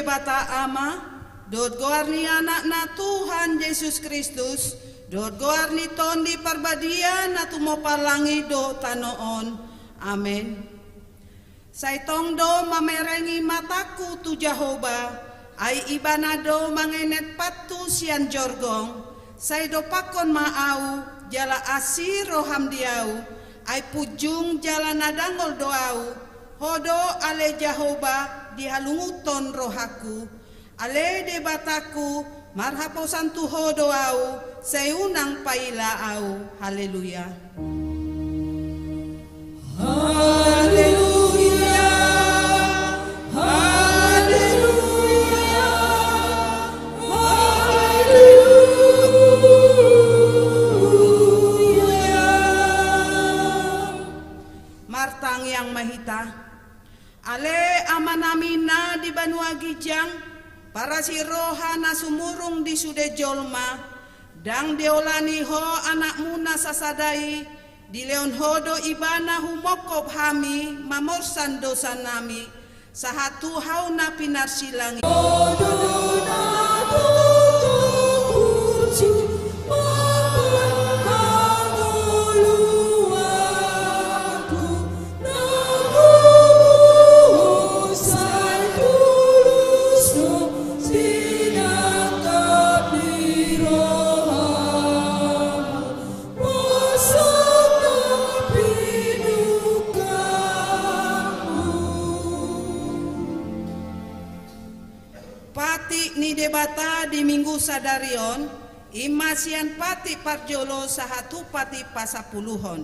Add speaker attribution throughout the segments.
Speaker 1: debata ama, dot goarni anak na Tuhan Yesus Kristus, dot goarni ton di parbadia na tumopalangi do tanoon. Amen. Saitong do mamerengi mataku tu Jehovah, ay ibanado mangenet patu sian jorgong, say do pakon maau, jala asir roham diau, ay pujung jala nadangol doau, hodo ale Jehovah dihalunguton rohaku, ale debataku, marhaposan tu hodo au, say unang paila au. Haleluya. Haleluya. Martang yang mahita, ale amanamina di Banua Gijang, para si roha na sumurung di sude jolma, dang diolani ho anak muna sasadai, di leon hodo ibana humokob hami, mamorsan dosa nami, sahatu hau na pinarsilangi. Debata di minggu sadarion imasian pati parjolo sahatu pati pasapuluhon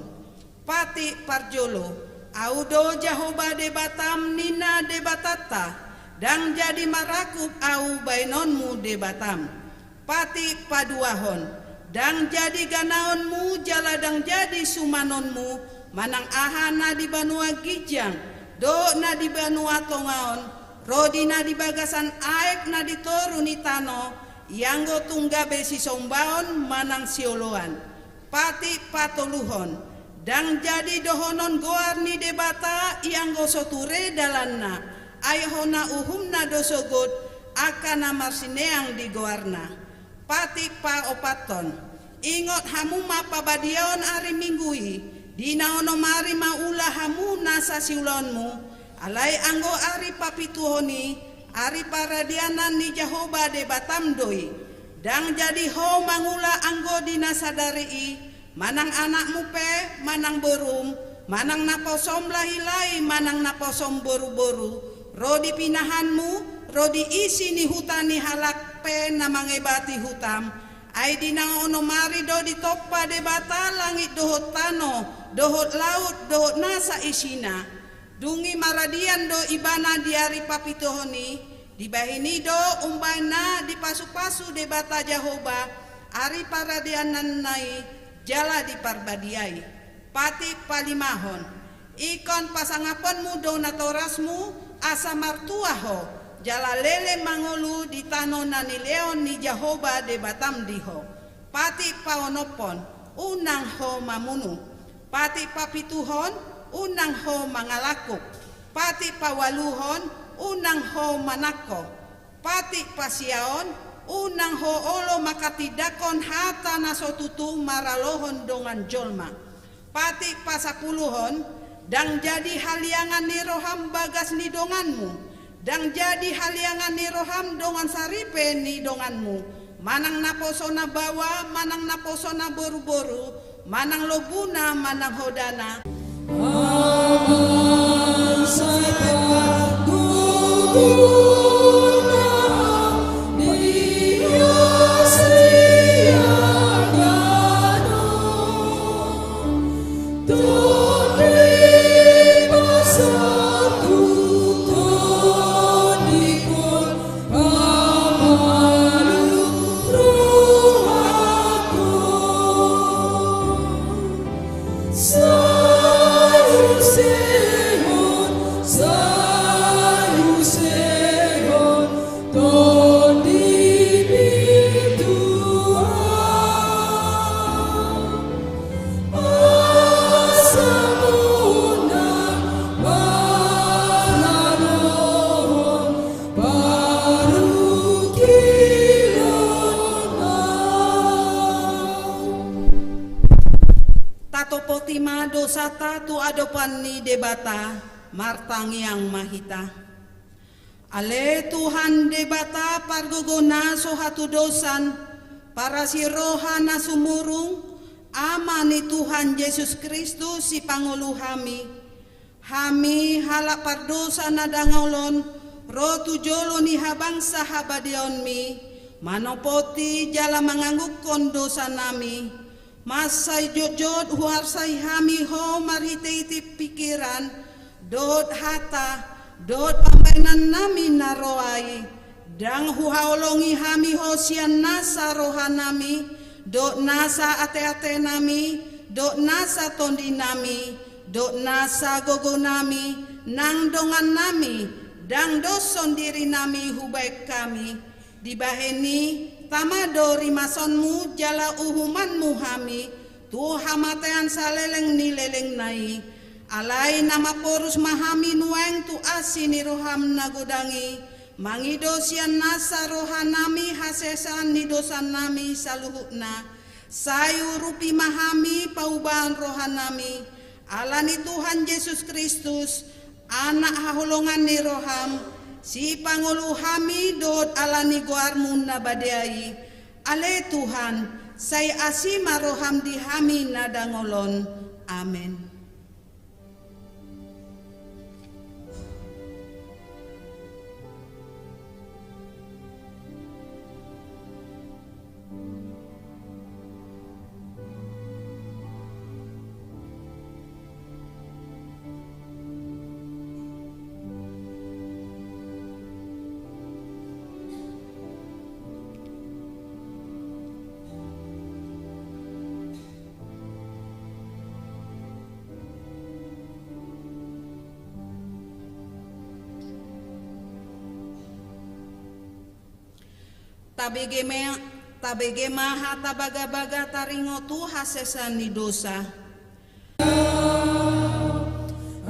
Speaker 1: pati parjolo audo Jehovah debatam nina debatata dang jadi marakup au bainonmu debatam pati paduahon dang jadi ganaonmu jaladang jadi sumanonmu manang ahana di Banua Gijang do na di Banua Tongaon rodi na di bagasan aek na ditoruni tano yanggo tungga besi sombaon manang sioloan pati patoluhon dang jadi dohonon goarni debata yanggo soture dalanna ayhona uhumna dosogod akana marsineang di goarna pati pa opaton ingot hamuma pabadiaon ari minggui dina ono mari maula hamuna sa siulonmu alai anggo ari papituhoni ari paradianan ni Jehovah debatam doi dang jadi ho mangula anggo dina sadari manang anakmu pe manang berum manang naposom lahilai manang naposom boru-boru rodi pinahanmu rodi isi ni hutani halak pe namangebati hutam ai dina ono mari do di toppa debata langit dohot tano dohot laut dohot nasa isina dungi maradian do ibana diari papitohoni dibahini do umbana di pasu-pasu debata Jehovah ari paradianan nai jala di parbadiai pati palimahon ikon pasangaponmu do natorasmu asa martuaho jala lele mangolu di tano nani leon ni Jehovah debatam diho pati paonopon unang ho mamunu pati papituhon unang ho mangalakuk pati pawaluhon unang ho manako pati pasiaon unang ho olo makatidakon hata nasotutu maralohon dongan jolma pati pasapuluhon dang jadi haliangan ni roham bagas ni donganmu dang jadi haliangan ni roham dongan saripe ni donganmu manang naposona bawa manang naposona boru-boru manang lobuna manang hodana. Aman sapaku Say adopan ni debata martang yang mahita. Ale Tuhan debata pargogona so hatu dosan para si roha na sumurung ama ni Tuhan Yesus Kristus si pangulu hami halak pardosa na dangolon rotu jolo ni habangsa habadion mi manopoti jala mengangguk kondosa nami masai jojot huarsai hami ho marhiti pikiran dot hata dot pambainan nami naroai dang huhaolongi hami ho sian nasa rohanami dot nasa ate-ate nami dot nasa tondi nami dot nasa gogo nami nang dongan nami dang doson diri nami hubaik kami dibaheni tamado rimasonmu jala uhumanmu hami tu hamatean saleleng ni leleng nai alai nama porus mahami nueng tu asini roham nagodangi mangidosian nasa rohanami hasesan ni dosan nami saluhukna sayu rupi mahami paubahan rohanami alani Tuhan Yesus Kristus anak hahulungan ni roham si pangulu hami dot alani guarmun na badai ale Tuhan say asima roham di hami nadangolon amen. Tabege maha tabaga-baga taringo tu hasesan ni dosa.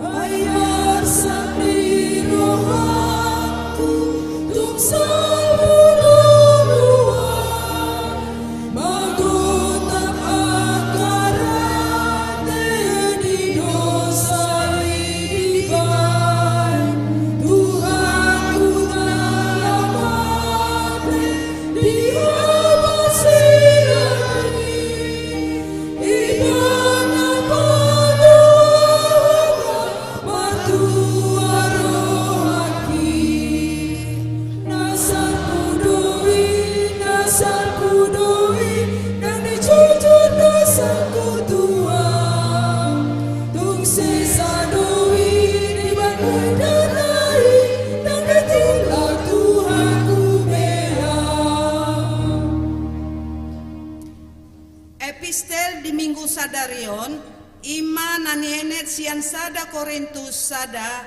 Speaker 2: Ayar sandi rohatu tung saluluan magotak akarate di dosa iban Tuhan ku dalamate dia masih iban apa
Speaker 1: Epistel di Minggu Sadarion iman nanienet sian sada Korintus sada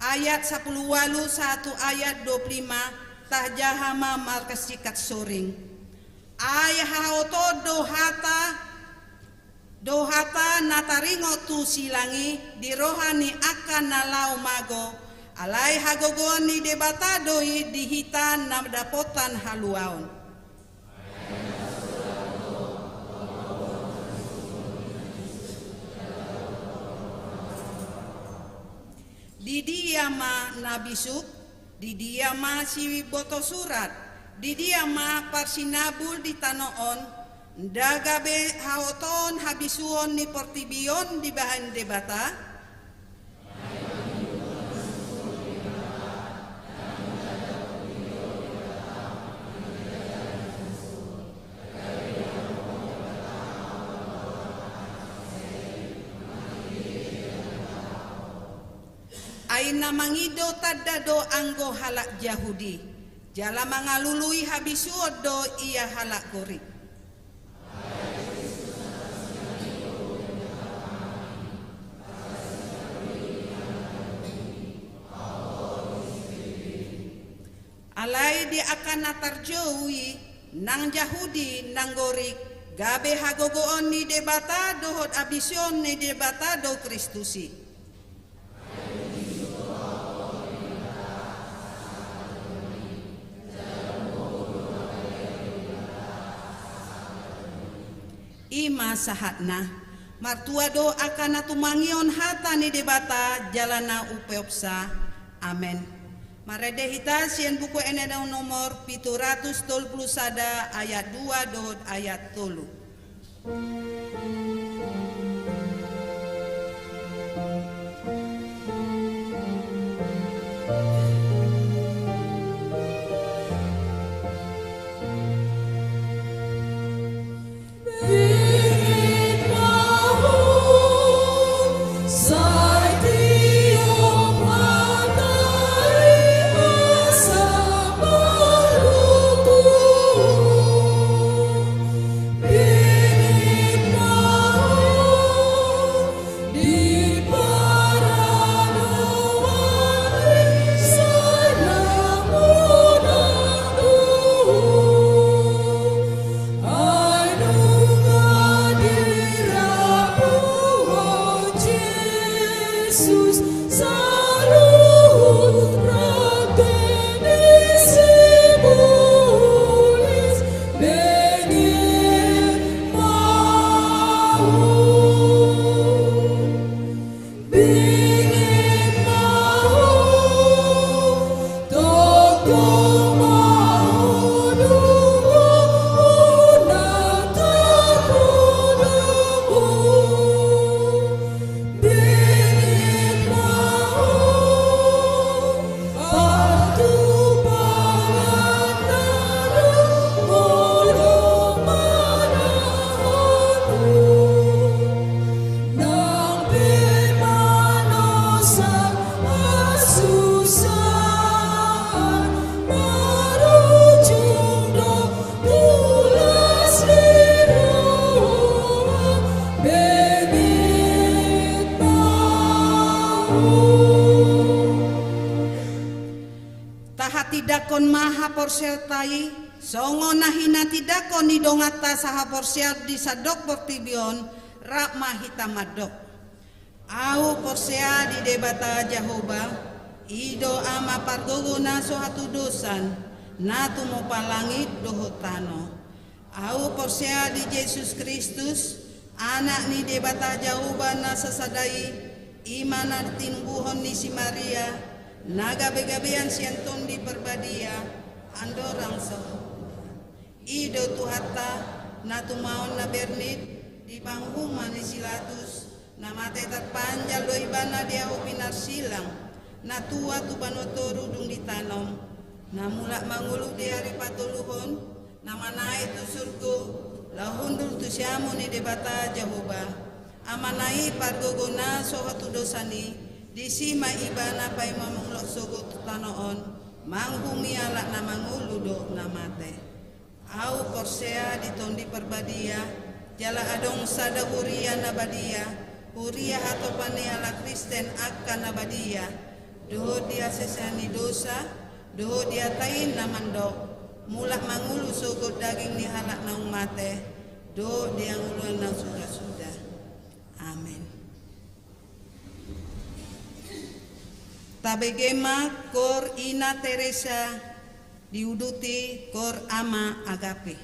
Speaker 1: ayat 10 walu 1 ayat 25 tahjahama markas cikat soring ayah haoto dohata nataringo tu silangi di rohani akan nalau mago alai hagogon ni debata doi dihitan namdapotan haluaon. Di dia ma nabisuk, di dia ma si boto surat, di dia ma parsinabul di tanoon, dagabe haoton habisuon ni portibion di bahan debata. Aina mangido tadado anggo halak Yahudi jala mangalului habisuodo ia halak gori alai di akan natarjowi nang Yahudi nang gorik gabe hagogoon ni debata dohot abision ni debata do Kristusi. Ima sahatna Martua do akan atumangion hata ni debata jalana upeopsa. Amen. Marede hita sien buku enedang nomor 731 ayat 2 dot ayat 3. Tidakon maha porsertai songo nahina tidakon ni dongata saha porsial di sadok portibion rak mahita madok au porsea di debata Jehovah ido ama pargogo naso hatu dosan natu mo palangit dohotano au porsea di Yesus Kristus anak ni debata Jehovah na sasadai imana tinbuhon ni si Maria naga begabean sianton di perbadia andorang so ido tuhata natu maon na bernit di banghuma ni silatus namate terpanjal do ibana dia upinar silang natua tu banotoru dung ditanom namulak mangulu di hari patuluhon nama naik tu surgo lahundur tu siamu ni debata Jehovah amanai pargogona sohatu dosani di sima ibana pai mamulok sogo tanoon manghumi alak na mangulu do namate au porsea di tondi perbadia jala adong sada huria nabadia huria hato pane ala Kristen akan nabadia doho dia sesani dosa doho dia tain namandok mulak mangulu sogo daging ni halak naung mate do dia nguluan nang sudah amin. Tabegema kor ina Teresa diuduti kor ama agape.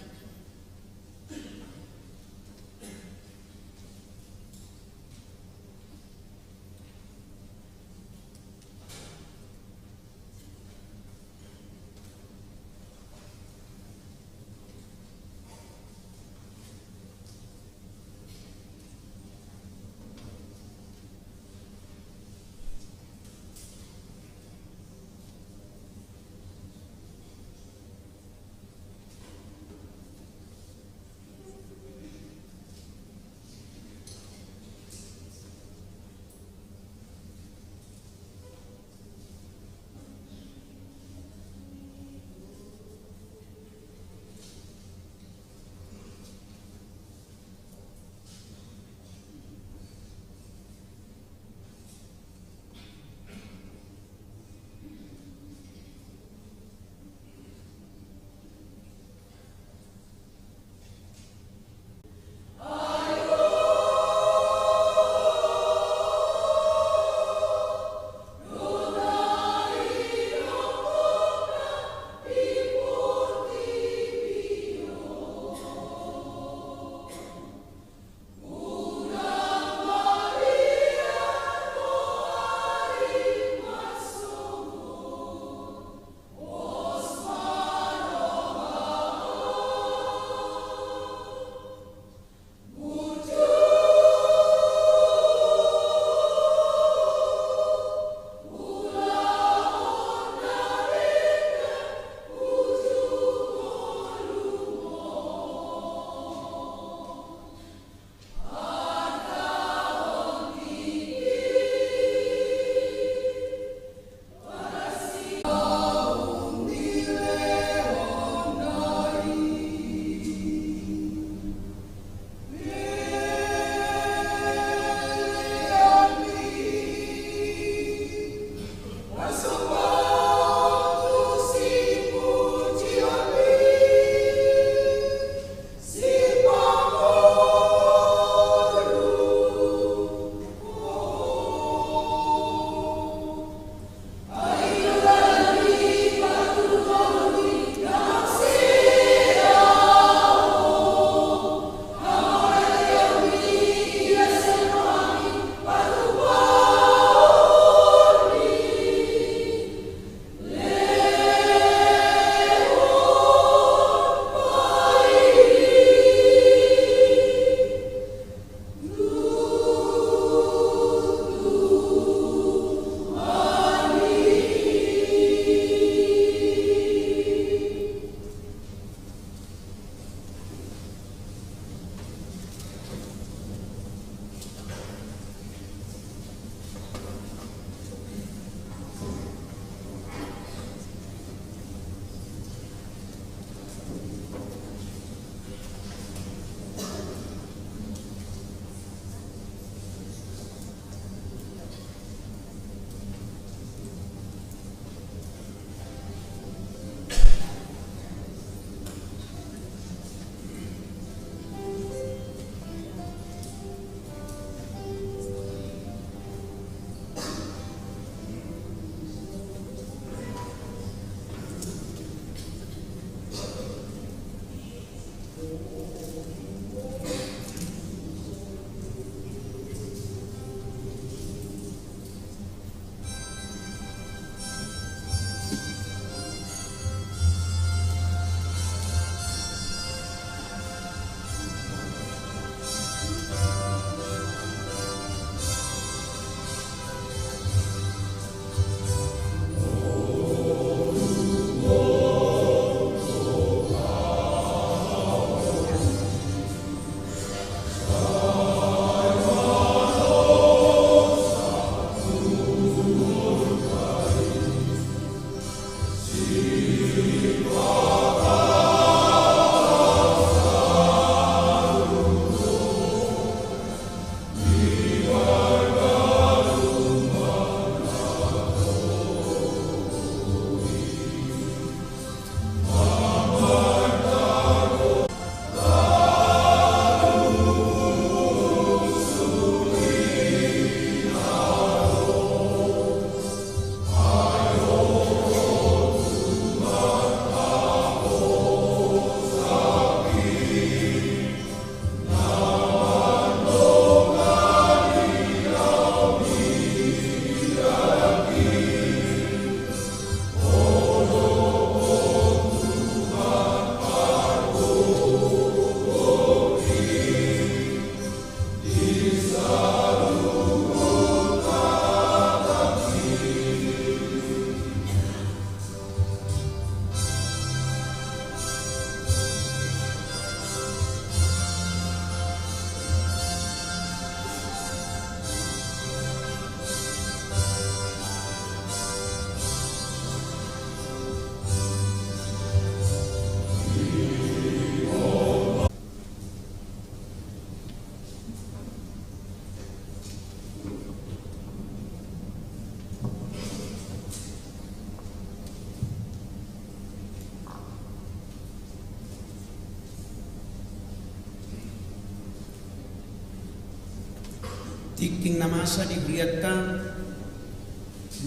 Speaker 3: Tikting namasa di Briata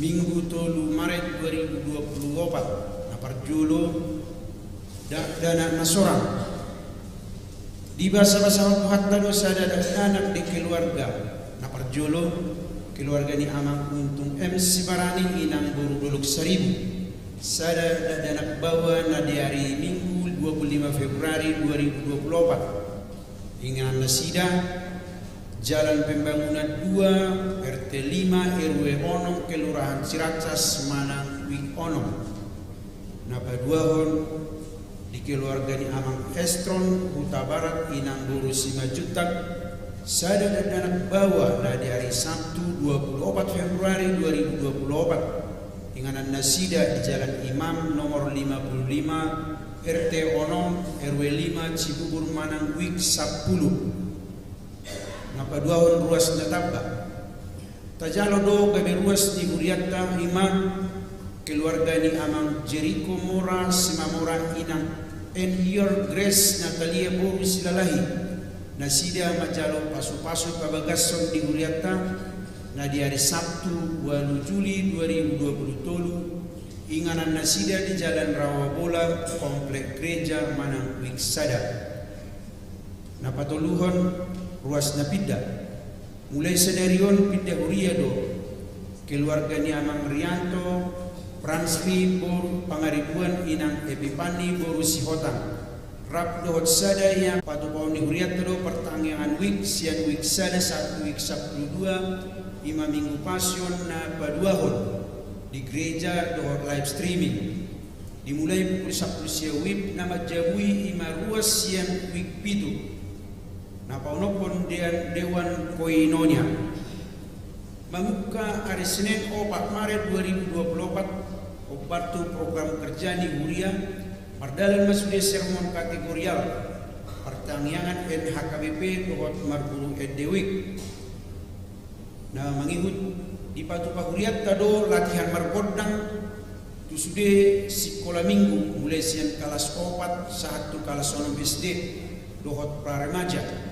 Speaker 3: Minggu 3 Maret 2024 na parjulo dana nasorang di basa-basa hatta do sada anak di keluarga na parjulo keluarga ni Amang Untung MC Barani inang buru duluk 1000 sada dana bawa na di hari Minggu 25 Februari 2024 ingan nasida Jalan Pembangunan 2 RT 5 RW Onong Kelurahan Ciracas Manang Wik Onong napa duahon di keluarga ni Amang Estron Huta Barat inang buru 5 juta sada dan bawa na di hari Sabtu 24 Februari 2024 inganan nasida di Jalan Imam nomor 55 RT Onong RW 5 Cibubur Manang Wik 10 napaduahon ruas na taba tajalo do kami ruas di Huriata Imam keluarga ni Amang Jericho Mora Simamora inang and your grace Natalia Boru Silalahi nasida majalo pasu-pasu pabagason di Huriata na di hari Sabtu 8 Juli 2020 inganan nasida di Jalan Rawabola Komplek Gereja Manang Wiksada napatuluhon ruas na pidda mulai sedarion pidda Huriado keluarga ni Amang Rianto Pranspi Boru Pangaribuan inang Epipani Boru Sihotang rap dohot sada yang patupaw ni Huriato do pertangyangan wik sian wik sada 1 wik 12 5 minggu pasyon na paduahon di gereja dohot live streaming dimulai pukul 10 siang wib na majabui 5 ruas sian wik pitu napaunopon Dewan Koinonia membuka hari Senin 4 Maret 2024 obartu program kerja di Huria mardalan masude sermon kategorial pertangyangan NHKBP dohot marburu edewik na mangihut di patupa Huriat tado latihan markodang tu sude sekolah minggu mulai siang kelas 4 satu kelas 6 SD dohot praremaja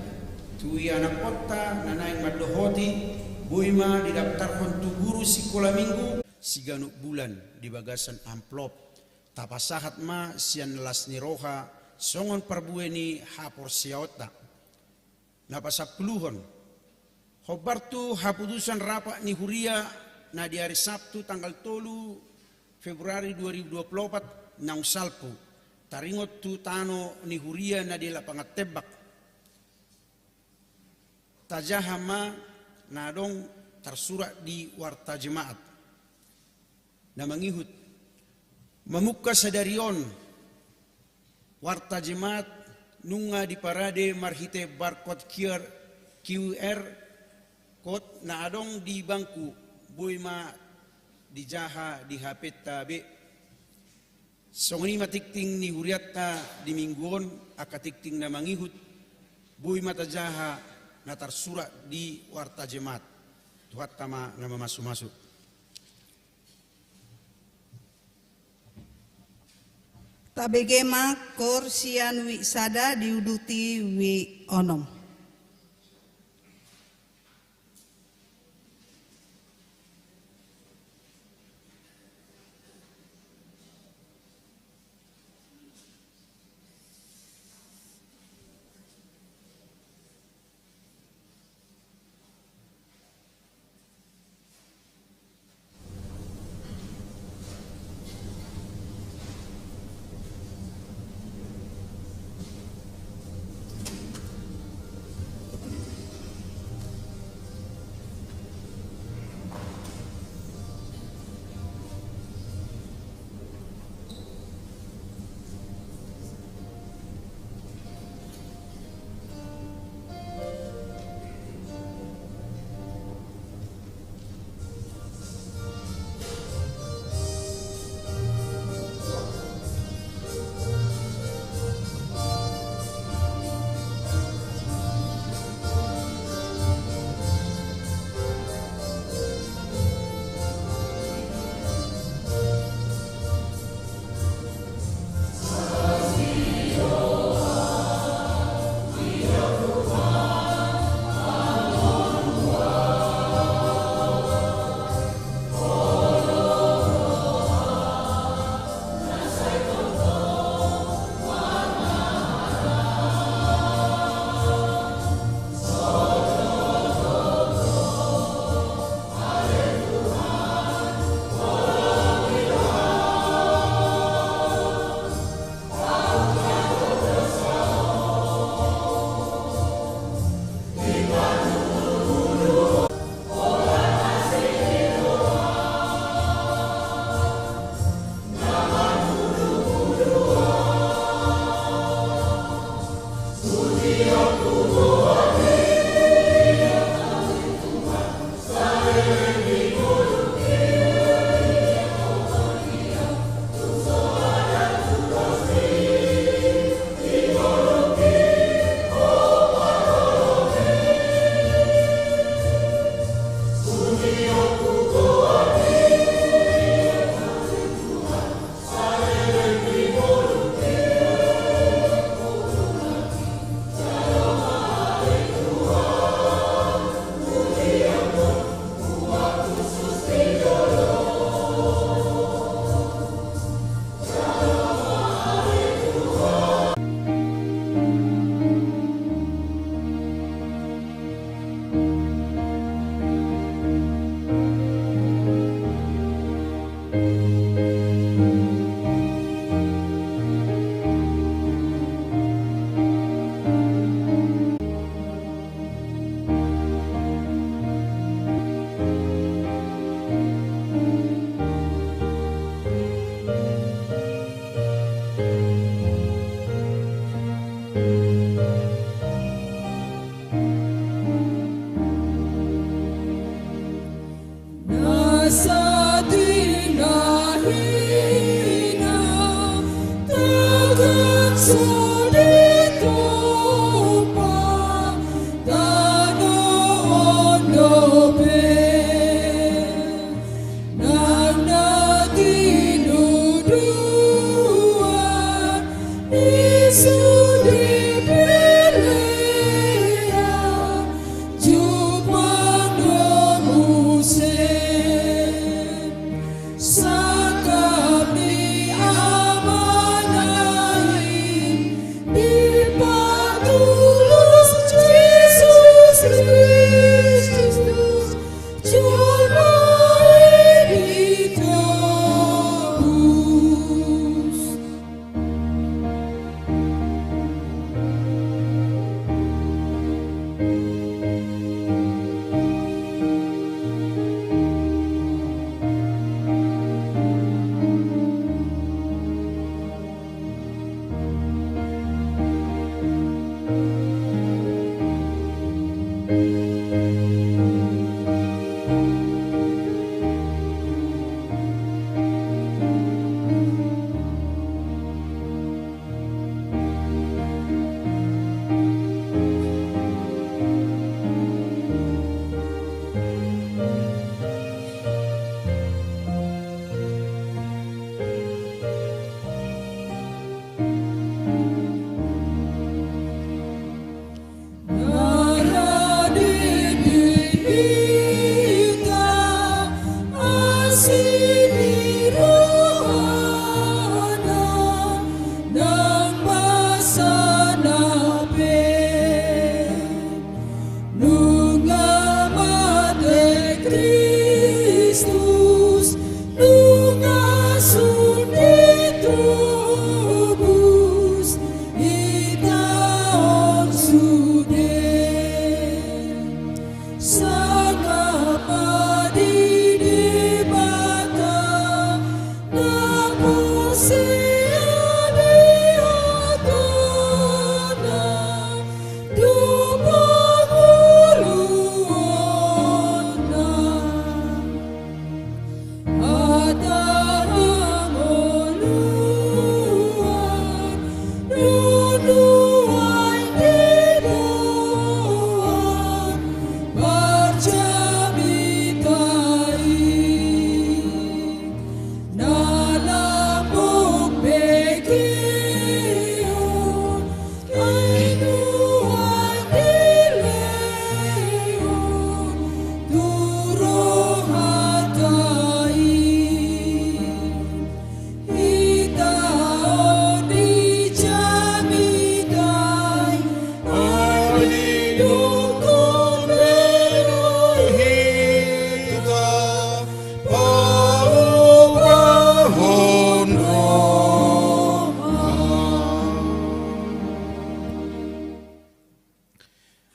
Speaker 3: tui anak kota nanaing madohoti boima didaftarkan tu guru sekolah minggu siganuk bulan di bagasan amplop tapasahat ma sian las niroha songon perbueni hapor siaota napasapuluhon hobartu haputusan rapat ni Huria na di hari Sabtu tanggal 3 Februari 2024 nang salpu taringot tu tano ni Huria na di lapangat tebak tajahama nadong tersurat di warta jemaat na mangihut memuka sadarion warta jemaat nunga di parade marhite barcode QR code na adong di bangku boima di jaha di HP tabe songni matikting ni Huriata di mingguon akatikting na mangihut boima tajaha na tersurat di warta jemaat tuhat tama na masuk-masuk
Speaker 1: tabegema kor sian wi sada diuduti wi onom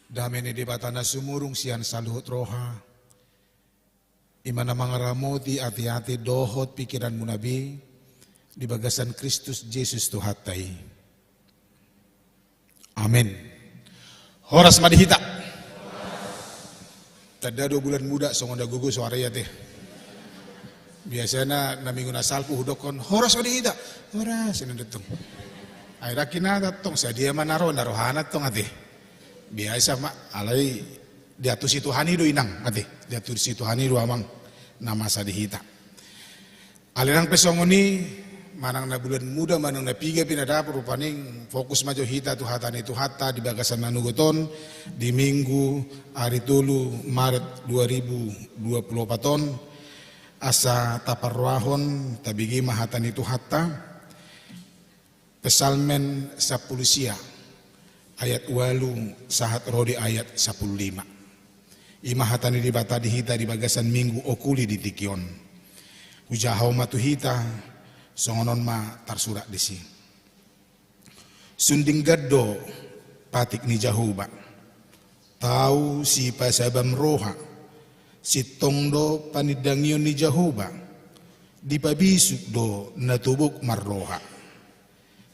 Speaker 4: Dameni di batana sumurung sian saluhut roha. Imana mangaramoti hati-hati dohot pikiran munabi di bagasan Kristus Yesus Tuhatai. Amin. Horas madihita. Tada 2 bulan muda songonda gugu suaranya teh. Biasanya na minggu na salpu hudokon horas madihita. Horas ini datang. Aira kinata tong sadia manaro narohanat tong ate. Biasa mak alai diatur si Tuhani do inang ate. Diatur si Tuhani do amang nama sadihita. Alirang pesongoni manang na bulan muda manang na piga pinada perupaning fokus majo hita tuhatani tuhata di bagasan nanugoton di minggu hari tulu Maret 2024 asa taparwahon tabigi mahatani tuhata pesalmen 10 ayat 8 sahat rodi ayat 15. Imahatani di bata di hita di bagasan minggu okuli di tikion. Ujahau matu hita songonon ma tarsurak disi. Sunding gaddo patik ni jahuba. Tau si pasabam roha. Si tongdo panidangion ni jahuba. Di pabisuk do natubuk marroha.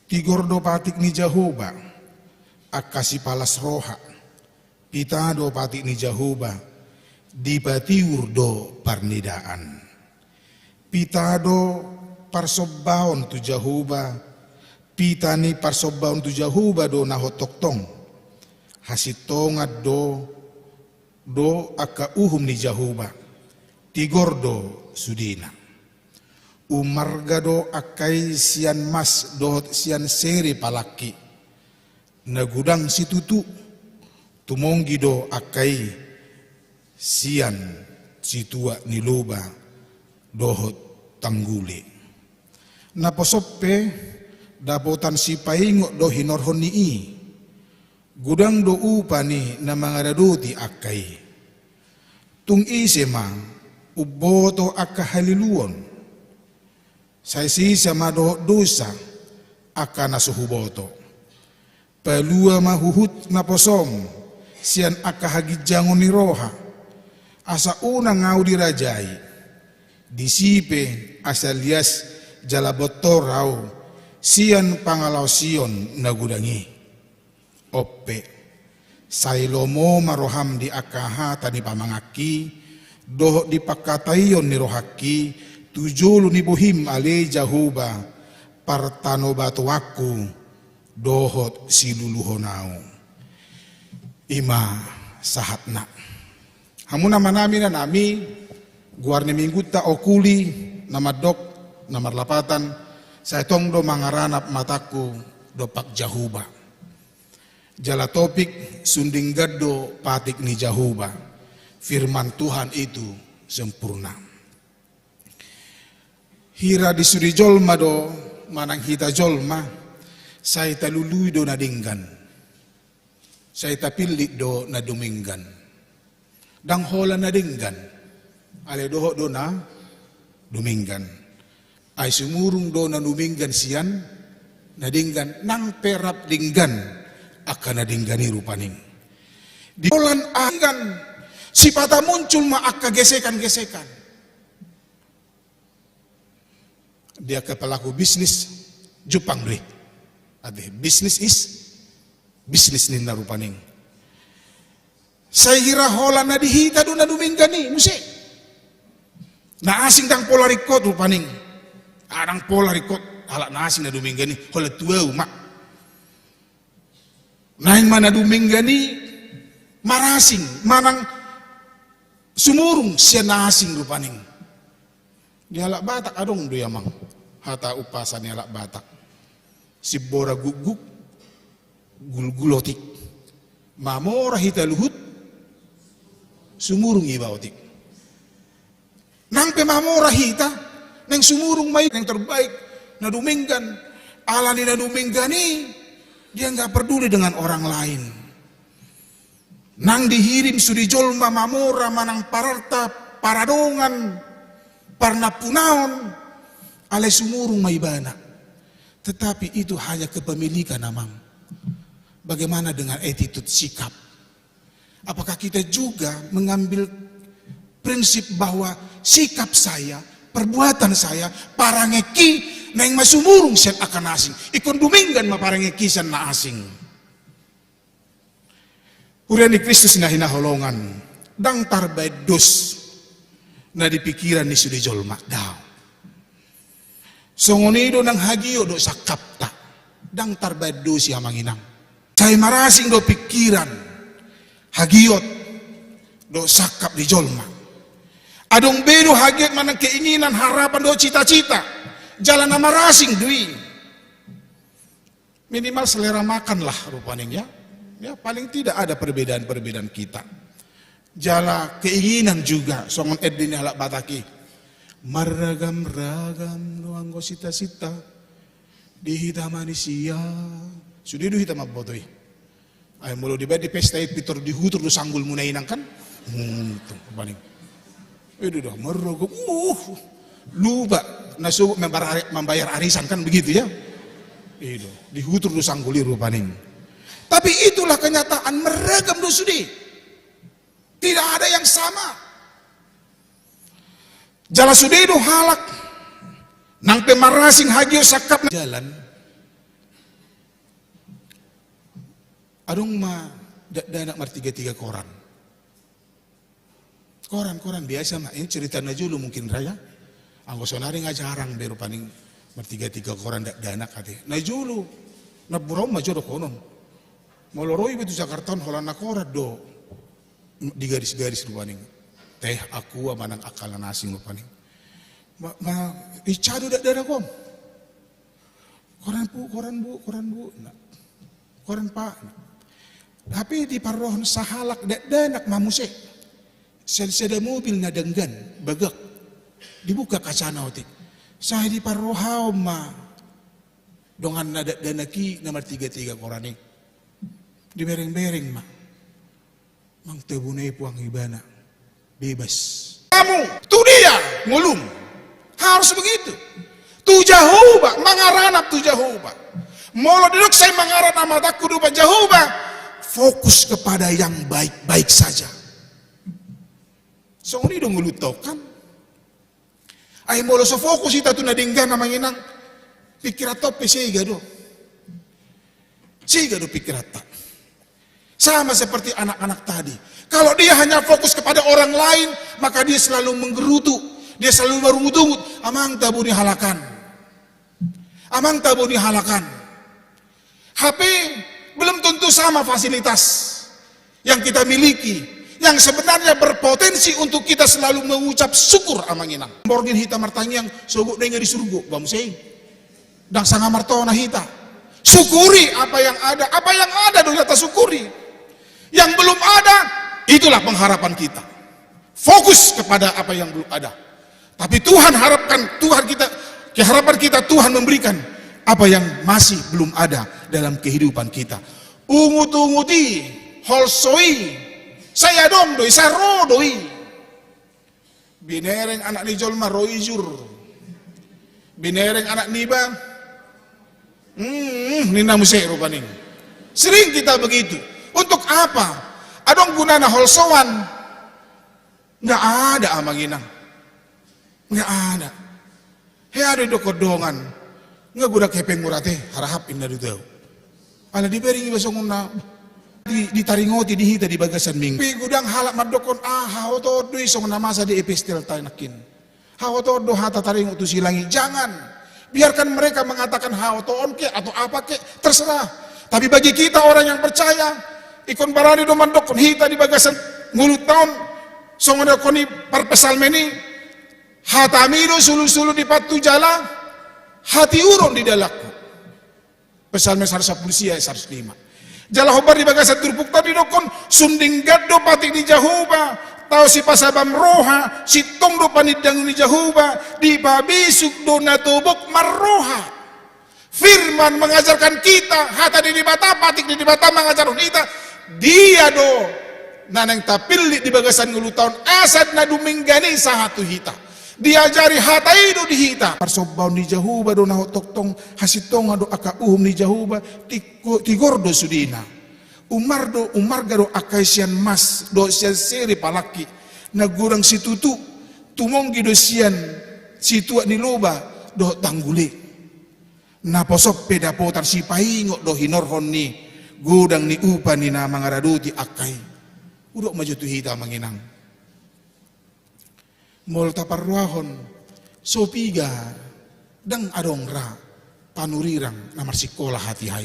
Speaker 4: Tigordo patik ni jahuba. Akasi palas roha. Pitado patik ni jahuba. dipatiur do parnidaan. Pitado parsobbaon tu Jahuba, pitani parsobbaon tu Jahuba do nahotoktong. Hasitongat do aka uhum ni Jahuba, tigordo sudina. Umarga do akai sian mas do sian seri palaki, nagudang situtu, tumonggi do akai sian situa niloba dohot tangguli. Naposoppe dapotan si paingo do hinorhon nii, gudang do upani na mga daduti akay. Tung isema uboto akahaliluon, sa sisa madohot dosa aka nasuhuboto. Palua mahuhut na posom, siyan akahagidjangon ni roha, asa unang ngau dirajai, disipe asalias jalabotor raw, siyan pangalaw siyon nagudangi. Oppe, sailomo maroham di akahata ni pamangaki, dohot di pakatayon ni rohaki, tujulu ni buhim ale Jahuba, partano batuaku, dohot siluluhonau. Ima sahatna. Hamuna manami na nami, guar ni mingguta okuli, namadok, namarlapatan, sa itong do mangaranap mataku, do pak Jahuba. Jala topik sunding gaddo patik ni Jahuba, firman Tuhan itu sempurna. Hira di suri jolma do manang hita jolma, saya talului do nadinggan, saya tapili do naduminggan, dang hola nadinggan, ale doho do na duminggan, ay sumurung do na duminggan siyan, nadinggan nang perap dinggan, akan nadinggani rupaning. Di holan anggan, si pata muncul ma akka gesekan-gesekan. Dia ke pelaku bisnis Jepang deh. Ade bisnis is bisnis ni narupaning. Saya kira hola na dihita do na duminggani musik. Na asing dang polarikot rupaning. Adang polarikot halak na asing na duminggani hola tua umak. Naing mana duminggani marasing manang sumurung siya na asing rupaning. Di halak Batak adong do yamang hata upasan ni halak Batak. Si bora guguk gulgulotik mamora hita luhut sumurung ibautik. Nang pemamora hita nang sumurung may yang terbaik na duminggan ala ni na duminggani dia nggak peduli dengan orang lain. Nang dihirim sudi jolma mamora manang pararta paradongan parna punaon ale sumurung maibana. Tetapi itu hanya kepemilikan namang. Bagaimana dengan attitude sikap? Apakah kita juga mengambil prinsip bahwa sikap saya, perbuatan saya, parangeki neng masumurung siya akan asing. Ikon duminggan maparangeki siya na asing. Urian ni Kristus na hinaholongan. Dang tarbay dos na dipikiran ni Sudi Jolma daw. Songonido ng hagio do sa kapta. Dang tarbay dos siya manginang. Say marasing do pikiran hagiot do sakap di Jolma. Adong bedo hagiot manang keinginan harapan do cita-cita. Jalan na marasing dui. Minimal selera makan lah rupaning ya. Ya paling tidak ada perbedaan-perbedaan kita. Jala keinginan juga songon edin halak Bataki. Maragam-ragam nuanggo sita-sita dihita manusia. Sudah itu hitam abotoi. Ay mulo di bedi pesta pitor dihutur do sanggul munainang kan. Tuh paling. Itu dah merogok. Lupa nasuh membayar arisan kan begitu ya. Itu dihutur do sanggul iru paning. Tapi itulah kenyataan meragam do sudi. Tidak ada yang sama. Jala sudi do halak nang pemarasing hagio sakap jalan. Adong ma danak mar tiga koran. Koran biasa mak, ini cerita najulu mungkin raya. Anggo sonari ngajarang beru paning bertiga-tiga koran dak danak hati. Najulu, naburau majo do konon. Moloroi betu Jakarta holana koran do. Di garis-garis paning. Teh aku manang akalan asing paning. Icadu dak danak kom. Koran bu. Nah, koran pak. Tapi di parohon sahalak dak danak mamuse. Sel-sel mobil nadenggan bagak dibuka kaca nautik saya di parohau ma dongan nada danaki nomor 33 korani di bereng-bereng ma mang tebunai puang ibana bebas kamu tu dia ngulum harus begitu tu jahuba mangaranap tu jahuba molo duduk saya mangaran nama takku dupa jahuba fokus kepada yang baik-baik saja. So ini dong ngulutokan. Ay molo so fokus ita tu nadinggan na manginang pikirato siga do pikirata. Sama seperti anak-anak tadi. Kalau dia hanya fokus kepada orang lain, maka dia selalu menggerutu, dia selalu merungut-ungut. Amang tabu dihalakan. HP belum tentu sama fasilitas yang kita miliki. Yang sebenarnya berpotensi untuk kita selalu mengucap syukur amanginang. Borgin hita martanyang sogok dengar di surga, bamsei. Dan sangat martona hita. Syukuri apa yang ada dong kita syukuri. Yang belum ada, itulah pengharapan kita. Fokus kepada apa yang belum ada. Tapi harapan kita Tuhan memberikan apa yang masih belum ada dalam kehidupan kita. Ungut-unguti, holsoi, saya dong doi, saro doi. Binereng anak ni jolma roizur. Binereng anak niba. Nina musik rupaning. Sering kita begitu. Untuk apa? Adong gunana holsowan. Nggak ada amanginang. Nggak ada. He ada do kodongan. Nggak guna kepeng murate harahap inna dutau. Ala dibering ibasonguna. Ditaringoti dihita di bagasan minggu. Pi gudang halak madokon haoto doi song namasa di epistel tanakin. Haoto do hata taringot tu silangi. Jangan biarkan mereka mengatakan haoto on ke atau apa ke terserah. Tapi bagi kita orang yang percaya, ikon barani do mandokon hita di bagasan ngulut tahun song ada koni parpesal meni hatamido sulu-sulu di patu jala hati urun di dalakku. Pesalme 110 sia 105. Jala hobar di bagasan turpuk tadi dokon sunding gaddo patik di jahuba tau si pasabam roha si tong do panidang di jahuba di babisuk do natubok marroha. Firman mengajarkan kita hata di bata patik di bata mengajarkan kita dia do nanang tapilli di bagasan ngulu tahun asad na duminggani sahatu hita diajari hata itu di hita parsobaun di jahuba do naho toktong hasitong do aka di jahuba tigordo sudina umar gado akai sian mas do sian seri palaki nagurang situtu tumonggi do sian situa ni loba do tangguli na posok peda potar si paingok do hinorhon ni gudang ni upa ni na mangaraduti akai udok maju tu hita manginang mol taparruahon sopiga dang adong ra panurirang namar sikola hati hai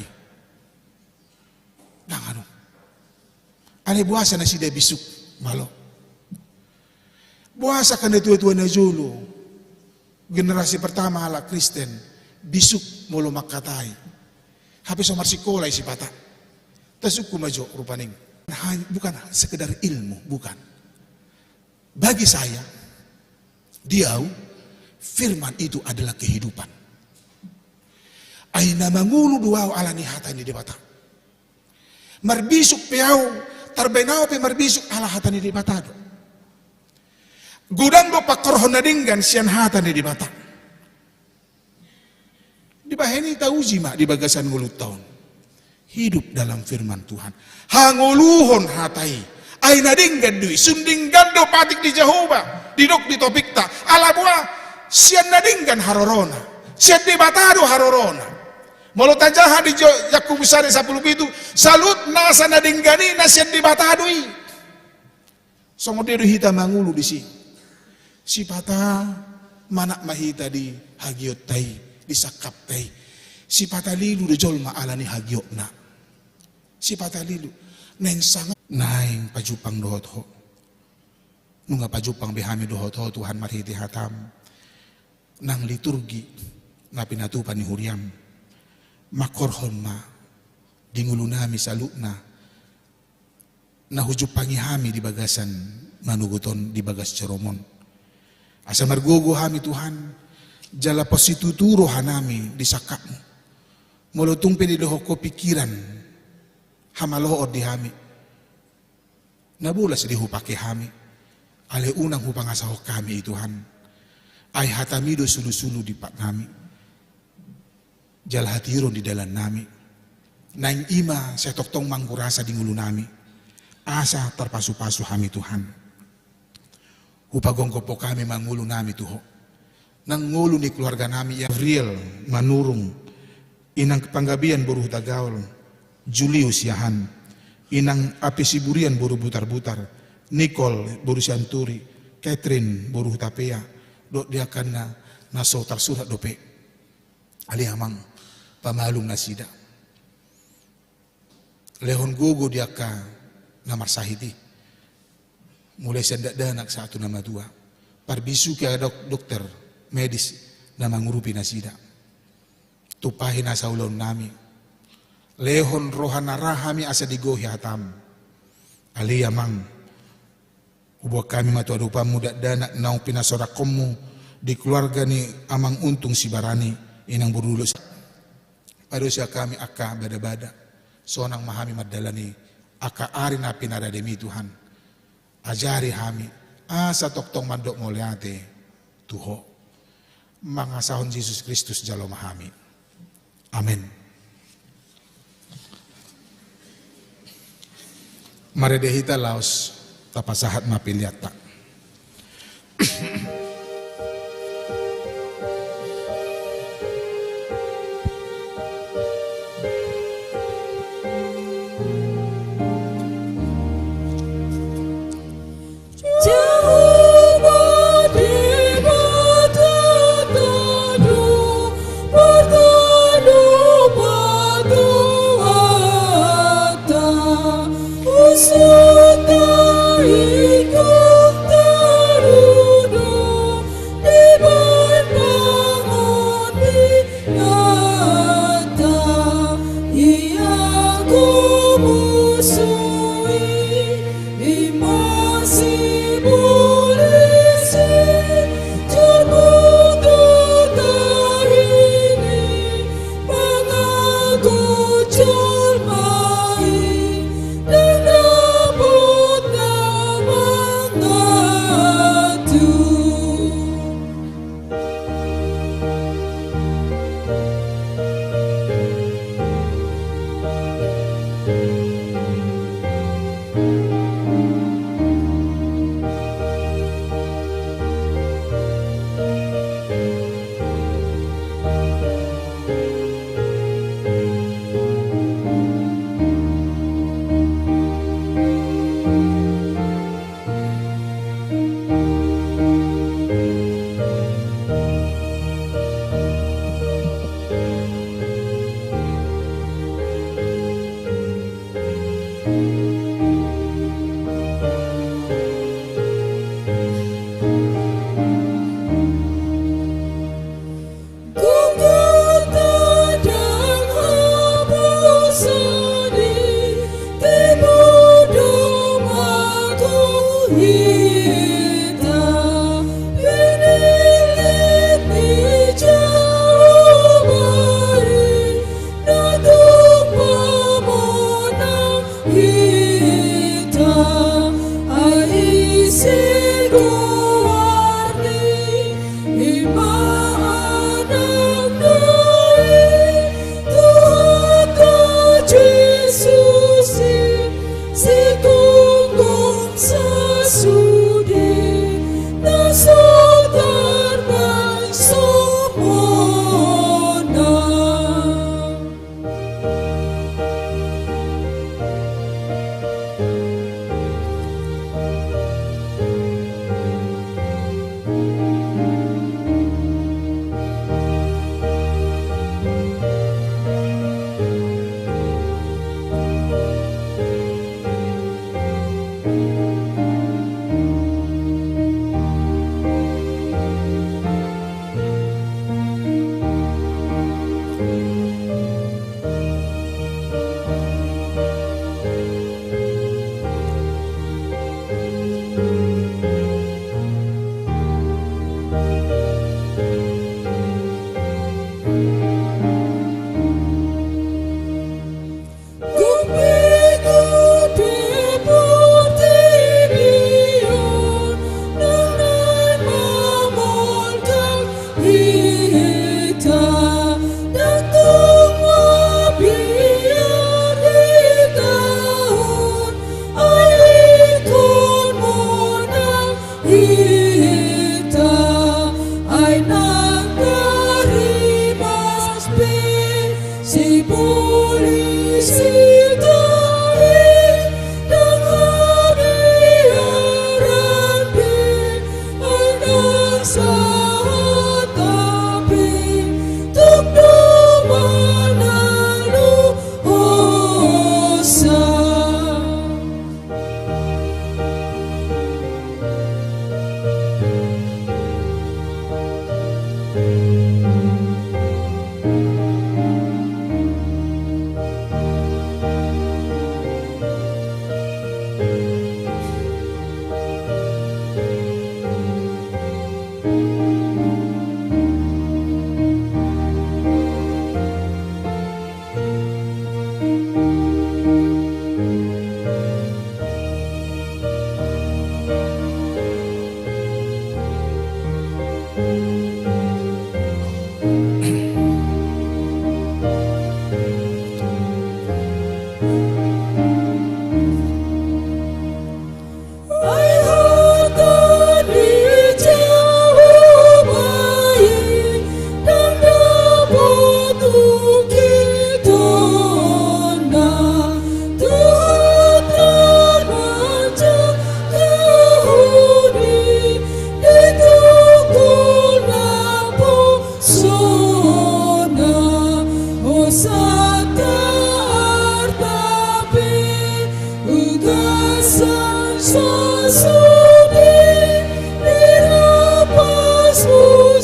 Speaker 4: dang adong ane buasa na sida bisuk malo buasa kan tua-tua na julu generasi pertama ala Kristen bisuk molo makatai hape somar sikola isi pata tasukku majo rupaning bukan sekedar ilmu bukan bagi saya diau firman itu adalah kehidupan. Aina mangulu duau ala nihata ni debata. Marbisuk piau tarbenau pe marbisuk ala hata ni debata. Gudang do pakorhon nadinggan sian hata ni debata. Di baheni tauji mak di bagasan ngulut tahun. Hidup dalam firman Tuhan. Hanguluhon hatai. Aina dinggan dui sunding gando patik di jahuba didok di topik ta ala buah sian nadinggan harorona sian di batado harorona molo tajaha di yakku besare 10 itu salut nasa nadinggani na sian di batadoi Songo dedo hita mangulu di si pata manak mahita di hagiot tai, di sakap tai. Si pata lilu de jolma alani hagiot na. Si pata lilu neng sangat naing pajupang dohot ho. Nunga pajupang behami dohot ho Tuhan marhiti hatam. Nang liturgi na pinatupan ni huriam. Makorhon ma dingulu nami salukna. Nahujupangi hami di bagasan manuguton di bagas ceromon. Asa margogo hami Tuhan, jala posituturo hanami di sakakmu. Molotung di lohoko pikiran, hamalood di hami. Nabulas di hupake hami, ale unang hupangasaho kami Tuhan. Ay hatamido sulu-sulu di pak nami. Jala hatiron di dalam nami. Naing ima saya toktong manggurasa di ngulu nami. Asa terpasu-pasu hami Tuhan. Hupagong kopo kami mangulu nami Tuho. Nang ngulu ni keluarga nami yang real manurung. Inang panggabian boruh tagaul. Julius Yahan. Inang api siburian boruh butar-butar. Nicole boruh sianturi. Catherine boruh tapea. Dok dia kana naso tersurat dope. Ali amang pamalung nasida. Lehon gogo dia ka namar sahidi. Mulai sendak danak satu nama dua. Parbisu ke dokter medis nama ngurupi nasida. Tupahi nasa ulon nami. Lehon rohana rahami asa digohi hatam. Ali amang. Ubuah kami matu adupa muda danak nau pinasorakomu di keluarga ni amang untung si barani inang berdulus. Padusya kami akka bada-bada. Sonang mahami madalani. Aka arin api nada demi Tuhan. Ajari hami. Asa toktong mandok ngoleate. Tuho. Mangasahon Yesus Kristus jalo mahami. Amin. Maredehita laos. Tapasahat mapiliata.
Speaker 2: Sudah ikut teruduk.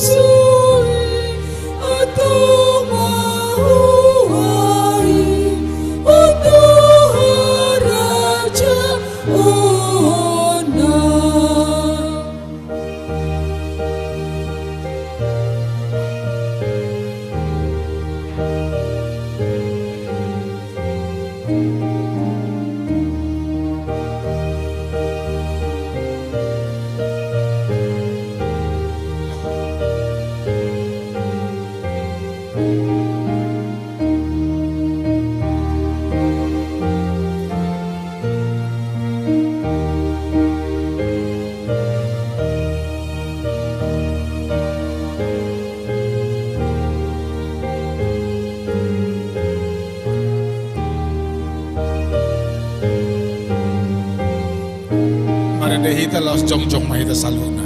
Speaker 2: musuhi atau mahuai untuk raja ona.
Speaker 4: Maradehita los jong-jong mahita saluna.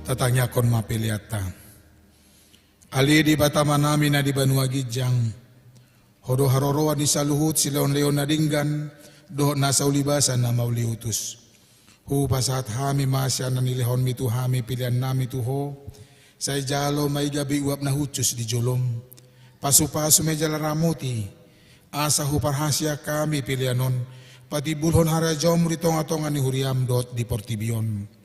Speaker 4: Tatanya kon mapiliata. Ali di batama nami na di Banua Gijang. Hodo haroroa di saluhut silaon leon na dinggan. Doh nasa ulibasan na mauliutus. Hu pasat hami masya na nilehon mitu hami pilihan nami tuho. Say jalo may gabi uap na hucus di jolom. Pasu-pasu may jalaramuti. Asa hu parhasya kami pilihanon. Pati bulhon harajom ritong-atongan ni huriam dot di portibion.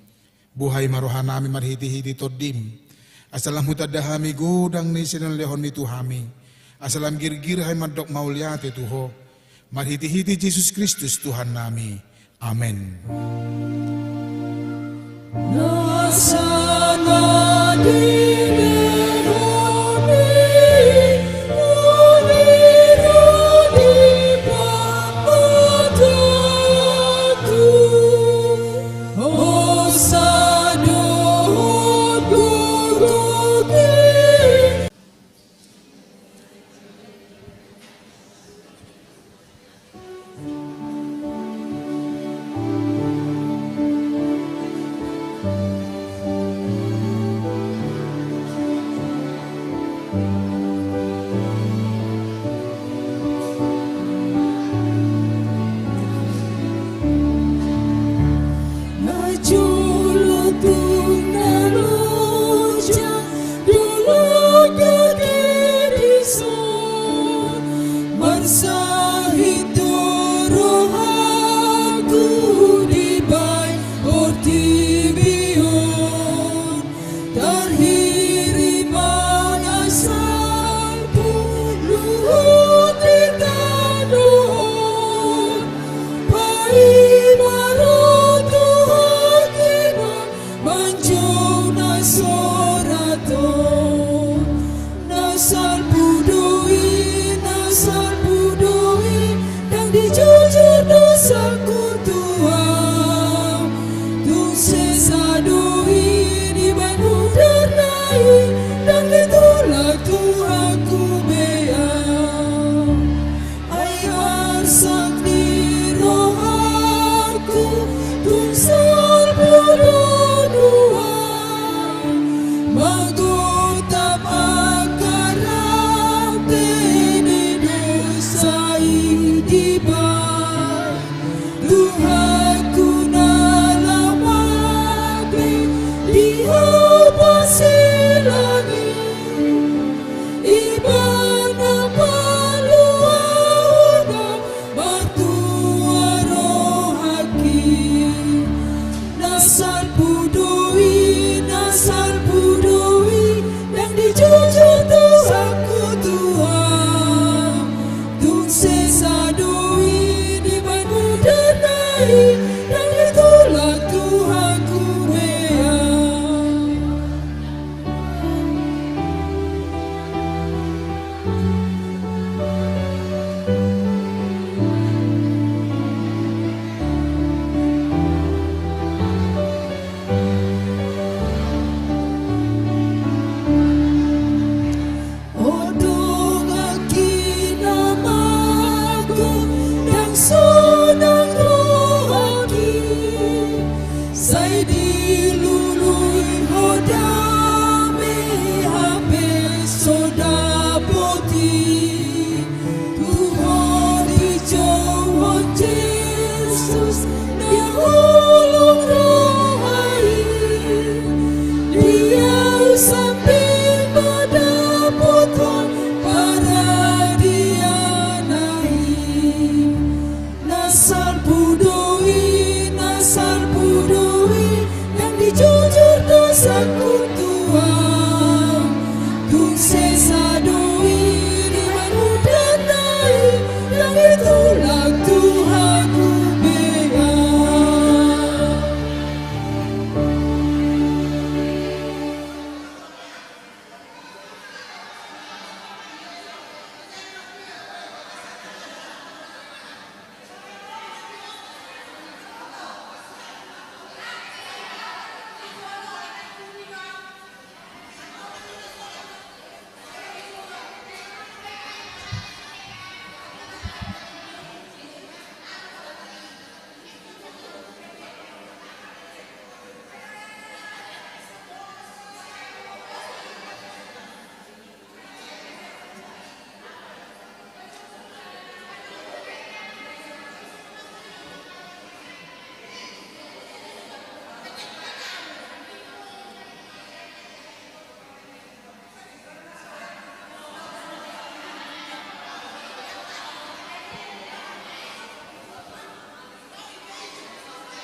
Speaker 4: Buhay marohan nami marhiti-hiti todim. Asalam hutadahami gudang ni sinan lehon ni tuhami. Asalam girgir hay madok mauliate tuho. Marhiti-hiti Jesus Kristus Tuhan nami. Amen.
Speaker 2: Nasana Sai di lului hoda